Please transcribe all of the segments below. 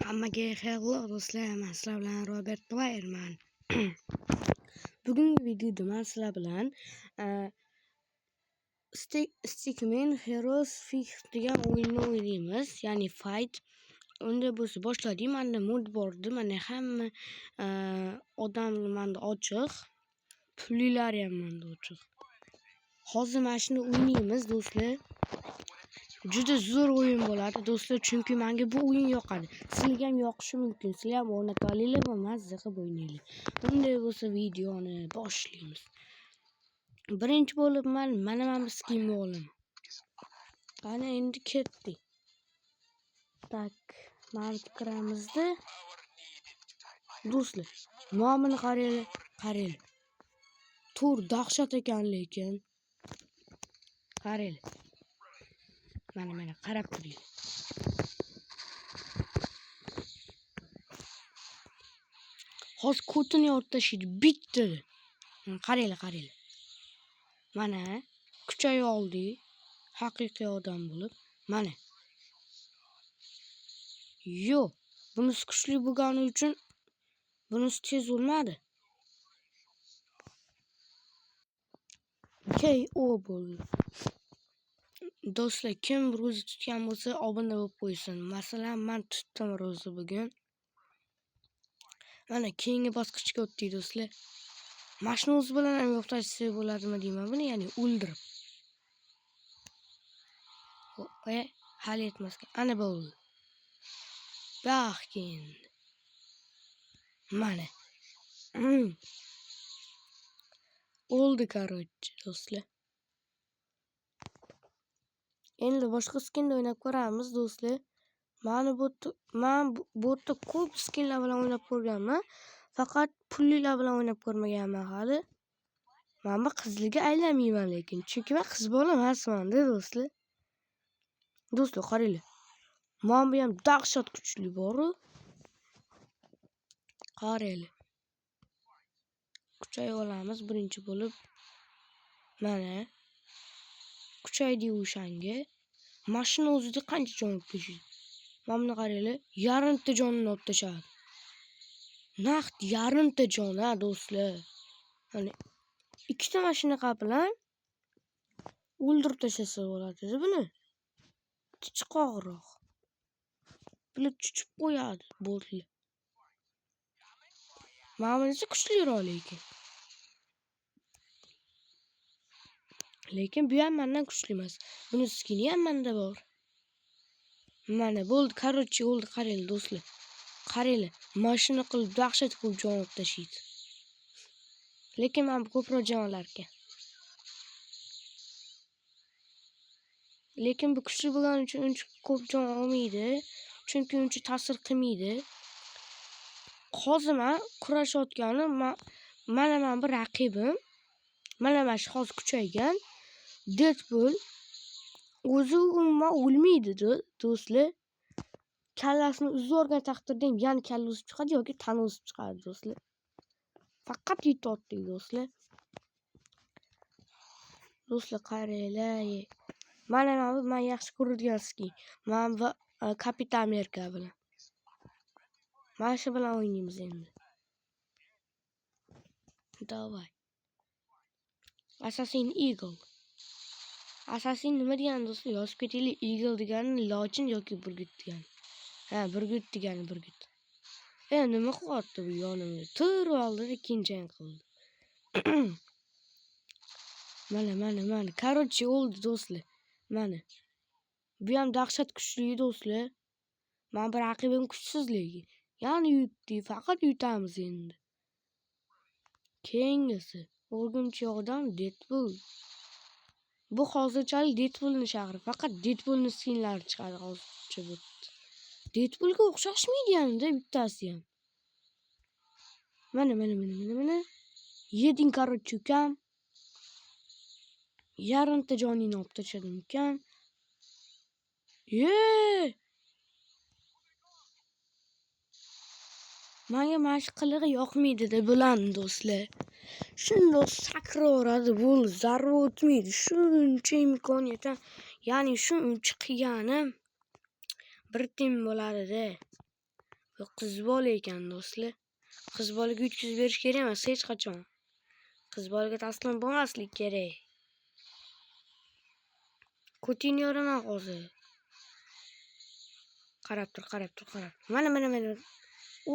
Hammaga hello do'stlar, men sizlar bilan Robert Playerman. Bugungi videoda men sizlar bilan Stickman Heroes Fix degan o'yinni o'ynaymiz, ya'ni fight. Unda bo'lsa boshladik. Menda mod bordi. Mana hamma odam menda ochiq. Pullar ham menda ochiq. Hozir mana shuni o'ynaymiz do'stlar. Juda zo'r o'yin bo'ladi do'stlar, chunki menga bu o'yin yoqadi. Sizlarga ham yoqishi mumkin. Sizlar ham o'ynab olinglar va mazza qilib o'ynanglar. Bunday bo'lsa videoni boshlaymiz. Birinchi bo'lib mana bu skinni olaman. Qani endi ketdik. Tak, mana kiramizda. Do'stlar, nomini qaranglar. Tur dahshat ekan lekin. Qaranglar. Mana qarab turing. Hozir kotini yorib tashlaydi bittada. Qaranglar. Mana kuchay oldi. Haqiqiy odam bo'lib. Mana. Yo'q, bunisi kuchli bo'lgani uchun bunisi tez o'lmadi. KO bo'ldi. Do'stlar, kim ro'za tutgan bo'lsa obuna bo'lib qo'ysin. Masalan, men tutdim ro'za bugun. Mana keyingi bosqichga o'tdik do'stlar. Mashina o'zi bilan ham yo'qotsa bo'ladimi deyman buni, ya'ni o'ldirib. Hal etmasga. Ana bo'ldi. Baxkin. Mana. Oldu короче do'stlar. Endi boshqa skinda o'ynab ko'ramiz do'stlar. Men bu yerda ko'p skinlar bilan o'ynab ko'rganman. Faqat pullilar bilan o'ynab ko'rmaganman hali. Men bu qizliga aylanmayman lekin, chunki men qiz bola emasman-da do'stlar. Do'stlar, qaranglar. Men bu ham dahshat kuchli bor-ku. Qaranglar. Kuchay olamiz birinchi bo'lib. Mana kuchaydi o'shanga. Mashina o'zida qancha jon olib tashlaydi? Mana qaranglar, yarimta jonni olib tashadi. Naqd yarimta jon ha do'stlar. Mana ikkita mashina bilan o'ldirib tashlasa bo'ladi buni. Chiqoqroq. Bular chuchib qo'yadi botlar. Mana bunisi kuchliroq lekin. Lekin bu ham mendan kuchli emas. Buni skini ham menda bor. Mana bo'ldi, короче, o'ldi. Qaranglar do'stlar. Qaranglar, mashina qilib dahshat qilib jon olib tashlaydi. Lekin men ko'proq jon olar ekan. Lekin bu kuchli bo'lgani uchun uncha ko'p jon olmaydi, chunki uncha ta'sir qilmaydi. Hozir men kurashayotganim, mana bir raqibim. Mana hozir kuchaygan Deadpool o'zi umuman o'lmaydi do'stlar. Kallasini uzib yuborgan taqdirda ham yana kalla o'sib chiqadi yoki tana o'sib chiqadi do'stlar. Faqat yetyapti do'stlar. Do'stlar, qaranglar. Men yaxshi ko'radigan skin. Men va Kapitan Amerika bilan. Mana shu bilan o'ynaymiz endi. Davay. Assassin Eagle. Assassin nima degani do'stlar? Yozib ketaylik. Eagle degani lochin yoki burgut degani. Ha, burgut degani burgut. Nima qilyapti bu yonimda? Tur oldi, ikkinchi qildi. Mana. Короче, o'ldi do'stlar. Mana. Bu ham dahshat kuchli do'stlar. Men bir raqibim kuchsizligi. Ya'ni yutdi, faqat yutamiz endi. Keyingisi o'rgimchi odam Deadpool. Bu hozirchalik Deadpoolning shahri. Faqat Deadpoolning skinlari chiqadi hozircha bu. Deadpoolga o'xshashmaydi ham-da bittasi ham. Mana. Yeding короче ukam. Yarimta jonini olib tashladim ukam. Menga mash qilig'i yoqmaydi-da bularni do'stlar. Shundoq sakraveradi, bo'ldi, zarra o'tmaydi. Shuncha Bu qiz bola ekan do'stlar. Qiz bolaga yutkazib berish kerak emas hech qachon. Qiz bolaga taslim bo'lmaslik kerak. Coutinho nima hozir? Qarab tur. Mana.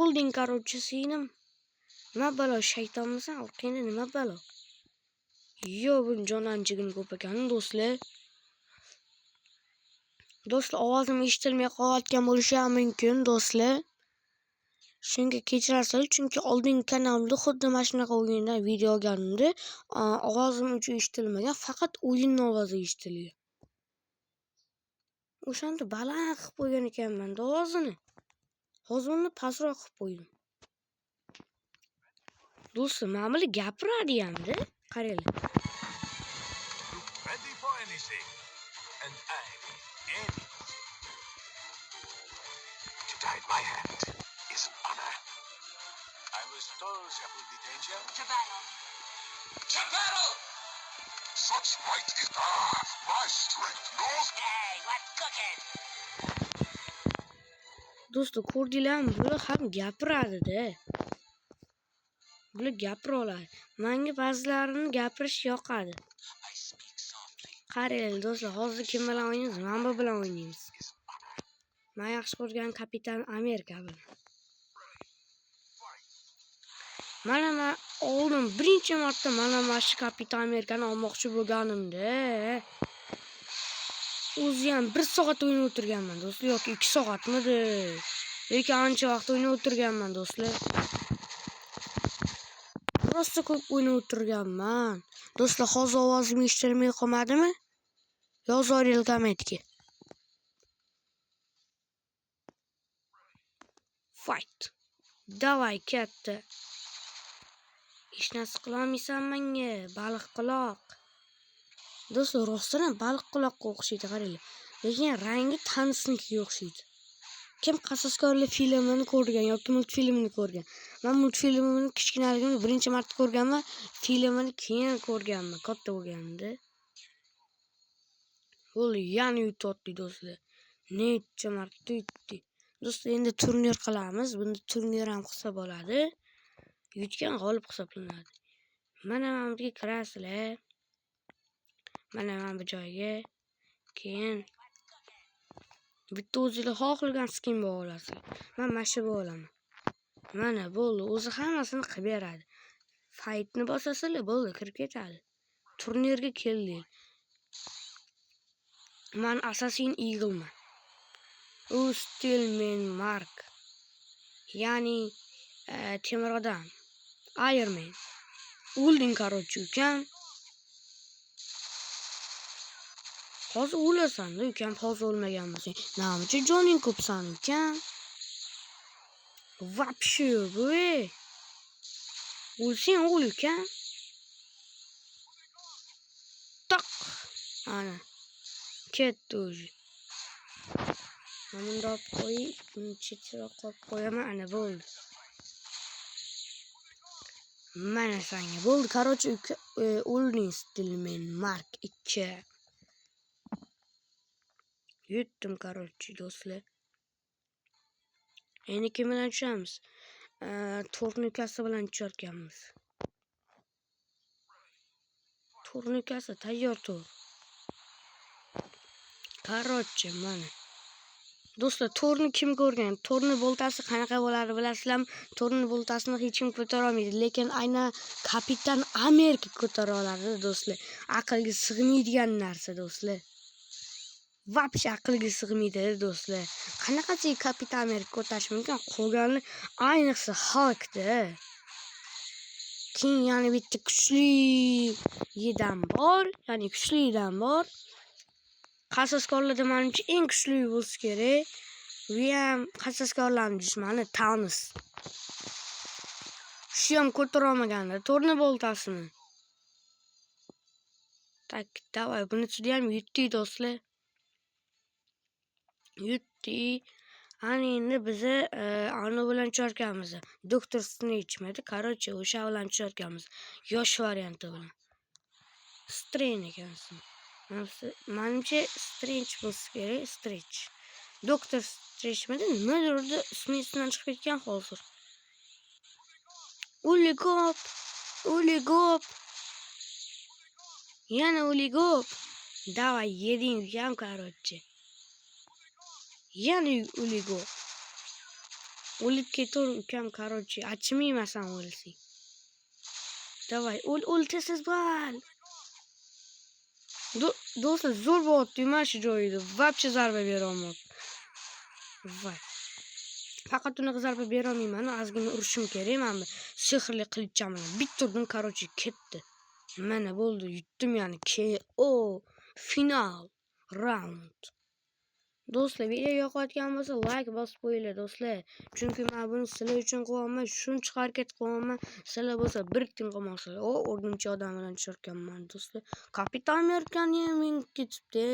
Olding короче singlim. Nima balo shaytonmisan? Orqangda nima balo? Yo, bu jonanchigini ko'p ekan do'stlar. Do'stlar, ovozim eshitilmay qolayotgan bo'lishi ham mumkin do'stlar. Shunga kechirasiz, chunki oldingi kanalimda xuddi mana shunaqa o'yindan video olganimda ovozim uncha eshitilmagan, faqat o'yinning ovozi eshitilgan. O'shanda baland qilib qo'ygan ekanman ovozini. Hozir uni pastroq qilib qo'ydim. Do'stlar, mana bular gapiradi hamda. Qaranglar. Ready for anything, and anything. To guide my hand is an honor. I was told there would be danger. To battle. To battle! Such might is my strength knows. Hey, what's cooking? Do'stlar, ko'rdinglarmi? Bular ham gapiradi-da. Bular gapira oladi. Menga ba'zilarini gapirish yoqadi. I speak softly. Qaranglar do'stlar, hozir kim bilan o'ynaymiz? Mana bilan o'ynaymiz. Men yaxshi ko'rgan Kapitan Amerika bilan. Men oldin birinchi marta mana shu Kapitan Amerikani olmoqchi bo'lganimda o'zi ham 1 soat o'ynab o'tirganman do'stlar, yoki 2 soatmidi? Lekin ancha vaqt o'ynab o'tirganman do'stlar. Rosa ko'p o'ynab o'tirganman. Do'stlar, hozir ovozim eshitilmay qolmadimi? Yozinglar kommentga. Fight. Davay katta. Hech narsa qila olmaysan menga, baliq quloq. Do'stlar, rostdan baliq quloqqa o'xshaydi, qaranglar. Lekin rangi tanisnikiga o'xshaydi. Kim Qasoskorlar filmini ko'rgan yoki multfilmini ko'rgan? Men multfilmini kichkinaligimda birinchi marta ko'rganman, filmini keyin ko'rganman, katta bo'lganimda. Bo'ldi, yana yutdi do'stlar. Necha marta yutdi. Do'stlar, endi turnir qilamiz. Bunda turnir ham qilsa bo'ladi. Yutgan g'olib hisoblanadi. Mana bunga kirasizlar. Mana bu joyga. Keyin bitta o'zingizlar xohlagan skin bo'la olasizlar. Men mana bo'laman. Mana bo'ldi, o'zi hammasini qilib beradi. Fightni bosasizlar, bo'ldi, kirib ketadi. Turnirga keldik. Men Assassin Eagleman. U Stillman Mark. Ya'ni temir odam. Iron Man. O'lding короче ukam. Hozir o'lasan-da ukam, hozir o'lmagan bo'lsang. Namicha joning ko'psan ukam. Вообще, bo'y. O'lsang o'l ukam. Tak. Ana. Ketdi o'zi. Bunda olib qo'y, buni chetroq qo'yib qo'yaman, ana bo'ldi. Mana senga bo'ldi. Короче, o'lding Stillman Mark 2. Yutdim короче do'stlar. Endi kim bilan tushamiz? Turnikasi bilan tusharkanmiz. Turnikasi tayyor tur. Короче, mana. Do'stlar, torni kim ko'rgan? Torni boltasi qanaqa bo'ladi bilasizlarmi? Torni boltasini hech kim ko'tara olmaydi, lekin aynan Kapitan Amerika ko'tara oladi do'stlar. Aqlga sig'maydigan narsa do'stlar. Вообще aqlga sig'maydi do'stlar. Qanaqachi Kapitan Amerika ko'tarish mumkin? Qolganlar ayniqsa Hulkda. Keyin yana bitta kuchlidan bor, ya'ni kuchlidan bor. Qasoskorlarda menimcha eng kuchli bo'lsa kerak. Bu ham qasoskorlarning dushmani Thanos. Shu ham ko'tara olmaganda torni boltasini. Tak, davay, buni juda ham yutdi do'stlar. Yutdi. Ana endi bizni ana bilan tusharkanmiz. Doktor Strange, короче, o'sha bilan tusharkanmiz. Yosh varianti bilan. Strange ekansan. Menimcha Strange bo'lsa kerak, Strange. Doktor titrashmadi. Nimadir ismi esidan chiqib ketgan hozir. Uligop. Yana Uligop. Давай, yeding ukam, короче. Yana Uligop. O'lib ketur ukam, короче. Achimaymasan o'lsang. Давай, o'l tez bo'l. Do'stlar, zo'r bo'lyapti mana shu joyida. Вообще zarba bera olmayapti. Voy. Faqat unaqa zarba bera olmayman. Ozgina urishim kerak. Mana sehrli qilicham bilan bitta urdim, короче, ketdi. Mana bo'ldi, yutdim yani. KO final round. Do'stlar, video yoqayotgan bo'lsa, like bosib qo'yinglar do'stlar. Chunki men buni sizlar uchun qilyapman, shuncha harakat qilyapman. Sizlar bo'lsa bir tin qilmoqsizlar. O'rgimchi odam bilan tushirkanman do'stlar. Kapitan Amerikani men ketibdi.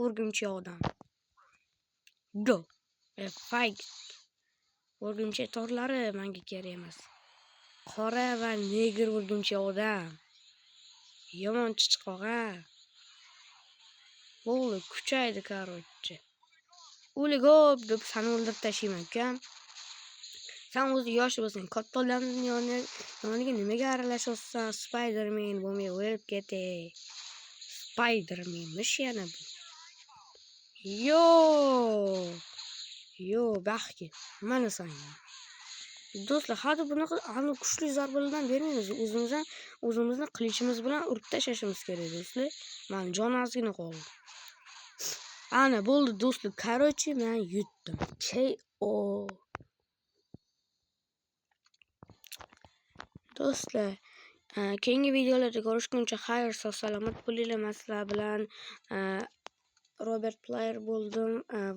O'rgimchi odam. Go. Fight. O'rgimchi torlari menga kerak emas. Qora va negr o'rgimchi odam. Yomon chichqoqa. Bo'ldi, kuchaydi, короче. Uligop deb seni o'ldirib tashlayman ukam. Sen o'zi yosh bo'lsang, katta odamning yoniga nimaga aralashyapsan? Spider-Man bo'lmay o'lib ketay. Spider-Manmish yana bu. Yo, baxtga. Mana sen. Do'stlar, hali bunaqa kuchli zarbalardan bermaymiz. O'zimizni qilichimiz bilan urib tashlashimiz kerak do'stlar. Men jon ozgina qoldi. Ana bo'ldi do'stlar, короче, men yutdim. KO. Do'stlar, keyingi videolarda ko'rishguncha xayr, sog' salomat bo'linglar. Men sizlar bilan Robert Player bo'ldim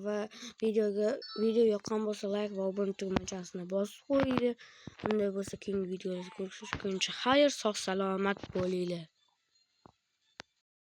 va video yoqqan bo'lsa like va obuna tugmachasini bosib qo'yinglar. Unday bo'lsa keyingi videolarda ko'rishguncha xayr, sog' salomat bo'linglar.